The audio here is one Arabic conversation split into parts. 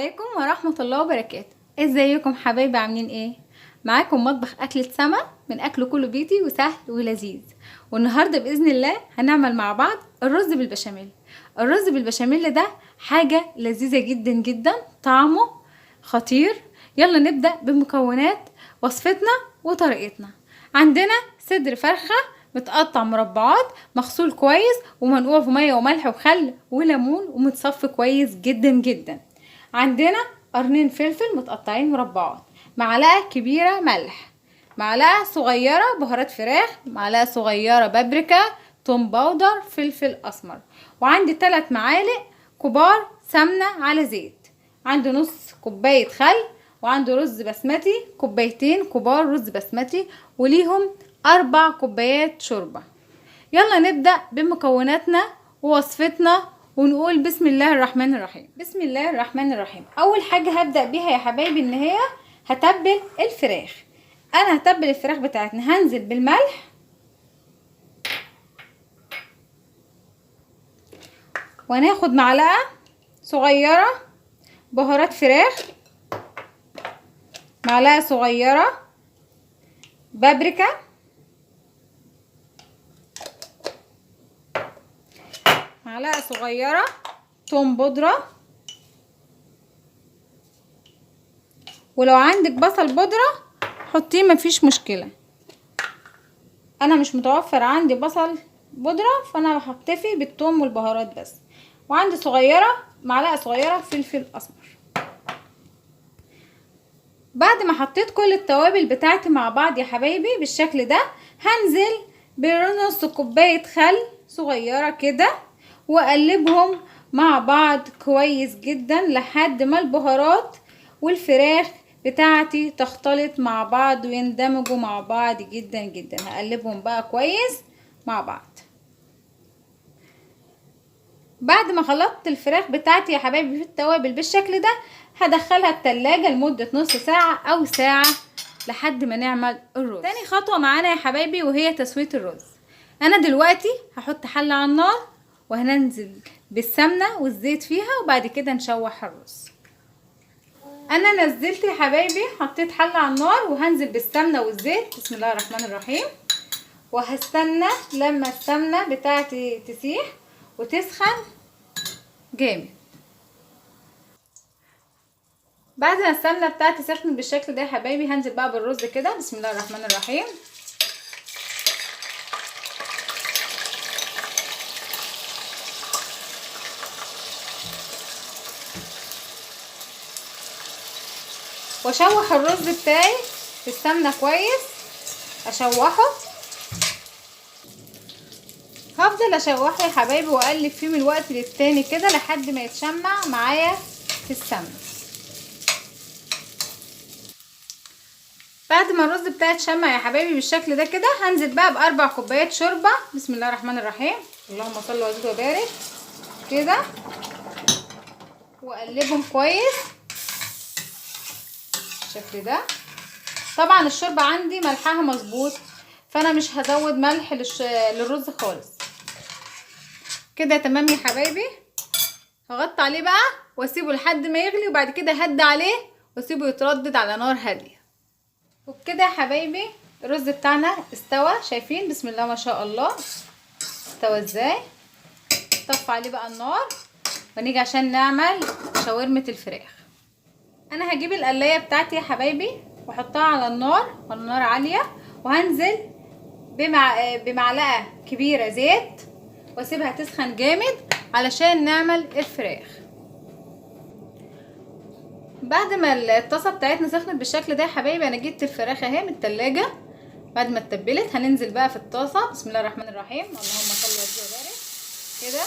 عليكم ورحمة الله وبركاته. ازيكم حبايبي، عاملين ايه؟ معاكم مطبخ اكلة سما من اكل كله بيتي وسهل ولذيذ. والنهاردة باذن الله هنعمل مع بعض الرز بالبشاميل. الرز بالبشاميل ده حاجة لذيذة جدا جدا، طعمه خطير. يلا نبدأ بمكونات وصفتنا وطريقتنا. عندنا صدر فرخة متقطع مربعات، مغسول كويس ومنقوع في ميه وملح وخل وليمون ومتصفي كويس جدا جدا. عندنا قرنين فلفل متقطعين مربعات، معلقه كبيره ملح، معلقه صغيره بهارات فراخ، معلقه صغيره بابريكا، توم باودر، فلفل اسمر. وعندي 3 معالق كبار سمنه على زيت. عندي نص كوبايه خل، وعندي رز بسمتي 2 كبار رز بسمتي، وليهم 4 كوبايات شوربه. يلا نبدأ بمكوناتنا ووصفتنا ونقول بسم الله الرحمن الرحيم. بسم الله الرحمن الرحيم. اول حاجة هبدأ بيها يا حبايبي ان هي هتبل الفراخ. انا هتبل الفراخ بتاعتنا، هنزل بالملح وهناخد معلقة صغيرة بهارات فراخ، معلقة صغيرة بابريكا، معلقة صغيرة توم بودرة، ولو عندك بصل بودرة حطيه مفيش مشكلة. انا مش متوفر عندي بصل بودرة فانا هكتفي بالثوم والبهارات بس. وعندي معلقة صغيرة فلفل اسمر. بعد ما حطيت كل التوابل بتاعتي مع بعض يا حبايبي بالشكل ده، هنزل بنص كوباية خل صغيرة كده واقلبهم مع بعض كويس جدا لحد ما البهارات والفراخ بتاعتي تختلط مع بعض ويندمجوا مع بعض جدا جدا. هقلبهم بقى كويس مع بعض. بعد ما خلطت الفراخ بتاعتي يا حبايبي في التوابل بالشكل ده، هدخلها التلاجة لمدة نص ساعة او ساعة لحد ما نعمل الرز. تاني خطوة معانا يا حبايبي وهي تسوية الرز. انا دلوقتي هحط حلة على النار وهننزل بالسمنة والزيت فيها، وبعد كده نشوح الرز. انا نزلت يا حبايبي، حطيت حلة على النار وهنزل بالسمنة والزيت. بسم الله الرحمن الرحيم. وهستنى لما السمنة بتاعتي تسيح وتسخن جامد. بعد ما السمنة بتاعتي سخنت بالشكل ده يا حبايبي، هنزل بقى بالرز كده. بسم الله الرحمن الرحيم. واشوح الرز بتاعي في السمنه كويس، اشوحه. هفضل اشوحه يا حبايبي واقلب فيه من الوقت للتاني كده لحد ما يتشمع معايا في السمنه. بعد ما الرز بتاعي اتشمع يا حبايبي بالشكل ده كده، هنزل بقى ب4 كوبايات شوربه. بسم الله الرحمن الرحيم. اللهم صل وزد وبارك كده، واقلبهم كويس بالشكل ده. طبعا الشوربه عندي ملحها مظبوط، فانا مش هزود ملح للرز خالص. كده تمام يا حبايبي. هغطي عليه بقى واسيبه لحد ما يغلي، وبعد كده هدي عليه واسيبه يتردد على نار هاديه. وبكده يا حبايبي الرز بتاعنا استوى. شايفين بسم الله ما شاء الله استوى ازاي. طفي عليه بقى النار ونيجي عشان نعمل شاورمه الفراخ. انا هجيب القلايه بتاعتي يا حبايبي واحطها على النار، على نار عاليه، وهنزل بمعلقه كبيره زيت واسيبها تسخن جامد علشان نعمل الفراخ. بعد ما الطاسه بتاعتنا سخنت بالشكل ده يا حبايبي، انا جبت الفراخ اهي من التلاجة بعد ما اتبلت. هننزل بقى في الطاسه. بسم الله الرحمن الرحيم. اللهم صل وسلم وبارك كده.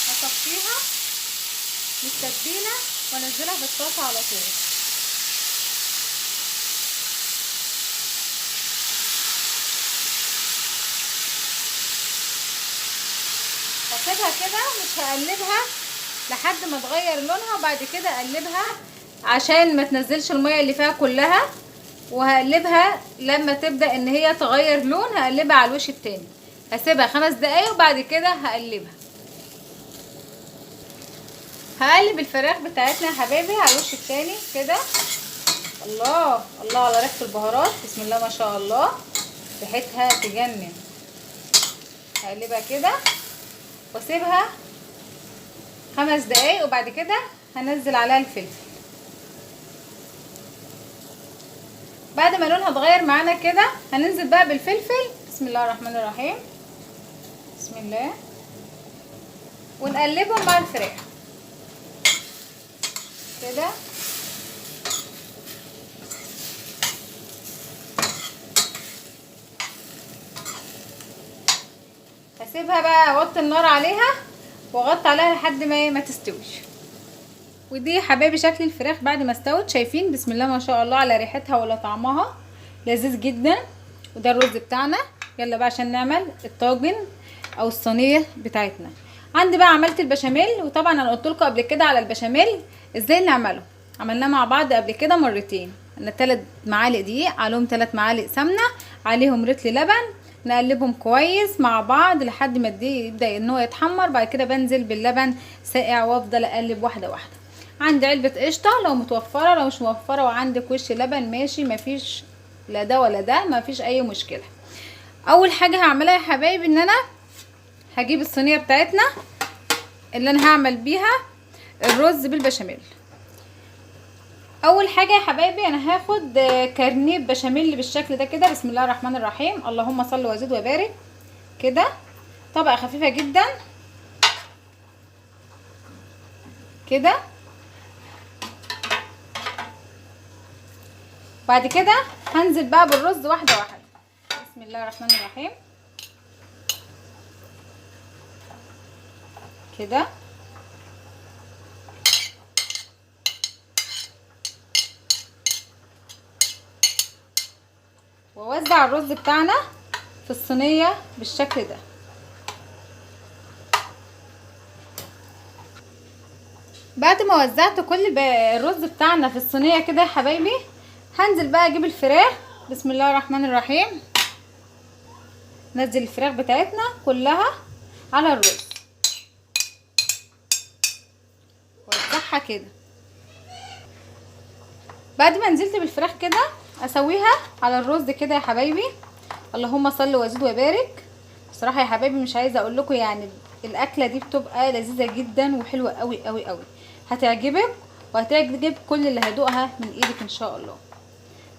هصفيها من التتبيله وانزلها في الطاسه على طول. هسيبها كده مش هقلبها لحد ما تغير لونها، وبعد كده اقلبها عشان ما تنزلش الميه اللي فيها كلها. وهقلبها لما تبدا ان هي تغير لون، هقلبها على الوش التاني. هسيبها 5 دقايق وبعد كده هقلبها. هقلب الفراخ بتاعتنا يا حبايبي على الوش التاني كده. الله الله على ريحه البهارات، بسم الله ما شاء الله، ريحتها تجنن. هقلبها كده واسيبها 5 دقايق، وبعد كده هنزل عليها الفلفل. بعد ما لونها اتغير معانا كده هننزل بقى بالفلفل. بسم الله الرحمن الرحيم، بسم الله، ونقلبهم مع الفراخ كده. هسيبها بقى، اوطي النار عليها واغطي عليها لحد ما تستويش. ودي يا حبايبي شكل الفراخ بعد ما استوت. شايفين بسم الله ما شاء الله على ريحتها ولا طعمها لذيذ جدا. وده الرز بتاعنا. يلا بقى عشان نعمل الطاجن او الصينيه بتاعتنا. عندي بقى عملت البشاميل، وطبعا انا قلت لكم قبل كده على البشاميل ازاي نعمله، عملناه مع بعض قبل كده مرتين. انا 3 معالق دقيق، عليهم 3 معالق سمنه، عليهم رتل لبن، نقلبهم كويس مع بعض لحد ما الدقيق يبدا ان هو يتحمر. بعد كده بنزل باللبن ساقع وافضل اقلب واحده واحده. عندي علبه قشطه لو متوفره، لو مش موفره وعندك وش لبن ماشي، مفيش لا ده ولا ده، مفيش اي مشكله. اول حاجه هعملها يا حبايبي ان انا هجيب الصينيه بتاعتنا اللي انا هعمل بيها الرز بالبشاميل. اول حاجه يا حبايبي انا هاخد كارنيه بشاميل بالشكل ده كده. بسم الله الرحمن الرحيم، اللهم صل وزد وبارك كده. طبقه خفيفه جدا كده. بعد كده هنزل بقى بالرز واحده واحده. بسم الله الرحمن الرحيم كده. واوزع الرز بتاعنا في الصينيه بالشكل ده. بعد ما وزعت كل الرز بتاعنا في الصينيه كده يا حبايبي، هنزل بقى اجيب الفراخ. بسم الله الرحمن الرحيم، نزل الفراخ بتاعتنا كلها على الرز ووزعها كده. بعد ما نزلت بالفراخ كده اسويها على الرز كده يا حبايبي. اللهم صل وزد وبارك. بصراحه يا حبايبي مش عايزه اقول لكم، يعني الاكله دي بتبقى لذيذه جدا وحلوه قوي قوي قوي، هتعجبك وهتعجب كل اللي هيدوقها من ايدك ان شاء الله.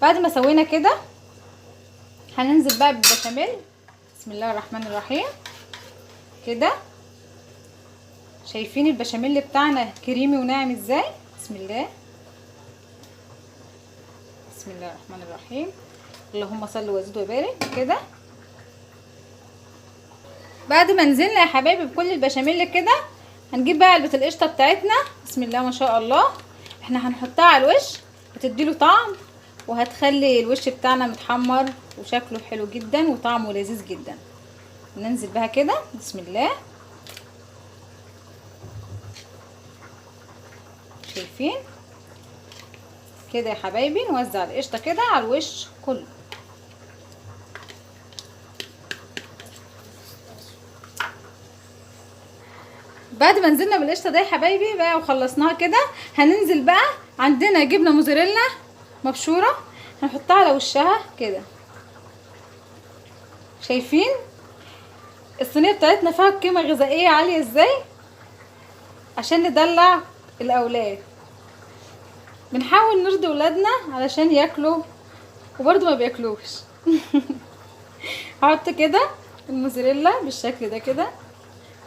بعد ما سوينا كده هننزل بقى بالبشاميل. بسم الله الرحمن الرحيم كده. شايفين البشاميل بتاعنا كريمي وناعم ازاي؟ بسم الله، بسم الله الرحمن الرحيم، اللهم صل وزد وبارك كده. بعد ما نزلنا يا حبايبي بكل البشاميل كده هنجيب بقى علبه القشطه بتاعتنا. بسم الله ما شاء الله، احنا هنحطها على الوش هتديله طعم وهتخلي الوش بتاعنا متحمر وشكله حلو جدا وطعمه لذيذ جدا. ننزل بها كده بسم الله. شايفين كده يا حبايبي؟ نوزع القشطه كده على الوش كله. بعد ما نزلنا بالقشطه ده يا حبايبي بقى وخلصناها كده، هننزل بقى عندنا جبنه موزاريلا مبشوره هنحطها على وشها كده. شايفين الصينيه بتاعتنا فيها قيمه غذائيه عاليه ازاي؟ عشان ندلع الاولاد، بنحاول نرضي ولادنا علشان ياكلوا وبرضو ما بياكلوش. هحط كده الموزاريلا بالشكل ده كده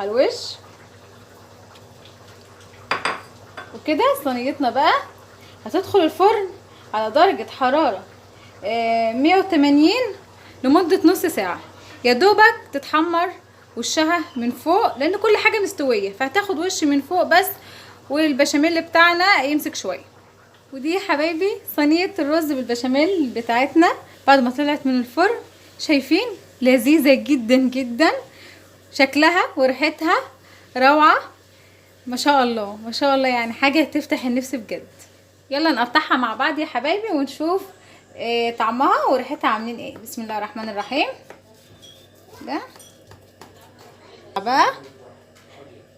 على الوش وكده. صينيتنا بقى هتدخل الفرن على درجة حرارة 180 لمدة نص ساعة، يا دوبك تتحمر وشها من فوق لان كل حاجة مستوية، فهتاخد وش من فوق بس والبشاميل بتاعنا يمسك شوية. ودي يا حبايبي صينية الرز بالبشاميل بتاعتنا بعد ما طلعت من الفرن. شايفين لذيذة جدا جدا، شكلها وريحتها روعة ما شاء الله ما شاء الله، يعني حاجة تفتح النفس بجد. يلا نقطعها مع بعض يا حبايبي ونشوف طعمها وريحتها عاملين ايه. بسم الله الرحمن الرحيم. ده بقى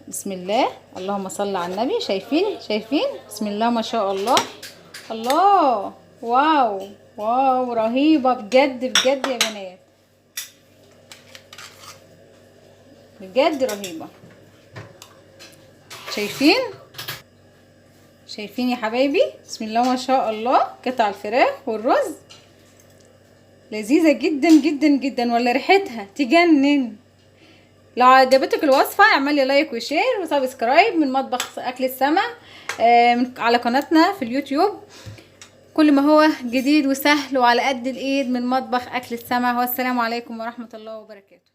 بسم الله، اللهم صل على النبي. شايفين بسم الله ما شاء الله. الله، واو واو، رهيبة بجد بجد يا بنات، بجد رهيبة. شايفين يا حبايبي، بسم الله ما شاء الله. قطع الفراخ والرز لذيذة جدا جدا جدا، ولا ريحتها تجنن. لو عجبتك الوصفة اعملي لايك وشير وسبسكرايب من مطبخ اكل السما على قناتنا في اليوتيوب. كل ما هو جديد وسهل وعلى قد الايد من مطبخ اكل السما. والسلام عليكم ورحمة الله وبركاته.